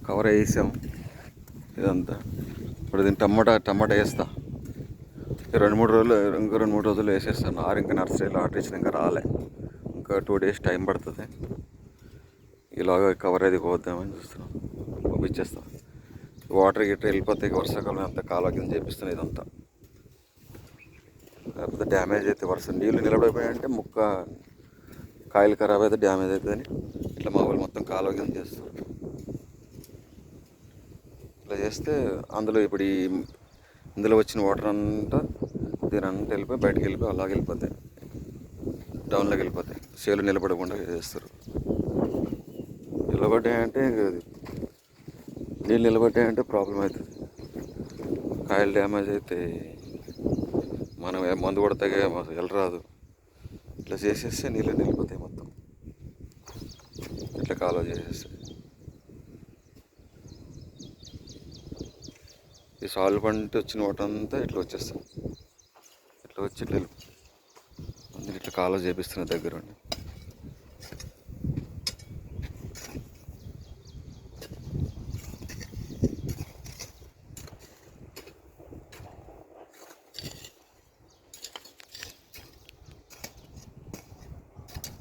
Cover వేసాం ఇదంతా. ఇప్పుడు దీన్ని టమాటా వేస్తా. ఇంకో 2-3 రోజులు వేసేస్తాను. ఇంకా నర్సరీలో ఆర్డర్ ఇచ్చిన ఇంకా రాలే. ఇంకా 2 days టైం పడుతుంది. ఇలాగ కవర్ అది పోద్దామని చూస్తున్నాం. పంపించేస్తాం. వాటర్ గిట్ట వెళ్ళిపోతాయి. వర్షాకాలం అంతా కాలువ కింద చేపిస్తున్నాయి ఇదంతా. లేకపోతే డ్యామేజ్ అయితే నీళ్ళు నిలబడిపోయాయంటే కాయలు ఖరాబ్ అయితే డ్యామేజ్ అవుతుందని ఇట్లా మా వాళ్ళు మొత్తం కాలువ కింద చేస్తారు. ఇట్లా చేస్తే అందులో ఇప్పుడు ఇందులో వచ్చిన వాటర్ అంతా దీని అంతా వెళ్ళిపోయి బయటకు వెళ్ళిపోయి అలాగే వెళ్ళిపోతాయి, డౌన్లోకి వెళ్ళిపోతాయి. సేలు నిలబడకుండా చేస్తారు. నిలబడ్డాయంటే నీళ్ళు నిలబడ్డాయంటే ప్రాబ్లం అవుతుంది. కాయలు డ్యామేజ్ అయితే మనం మందు కొడితే వెళ్ళరాదు. ఇట్లా చేసేస్తే నీళ్ళు నిలిపోతాయి మొత్తం. ఇట్లా కాలువ చేసేస్తే ఈ సాల్వ్ పంట వచ్చిన వాటంతా ఇట్లా వచ్చేస్తాం. ఇట్లా వచ్చి ఇట్లా కాలువ చేపిస్తున్న దగ్గర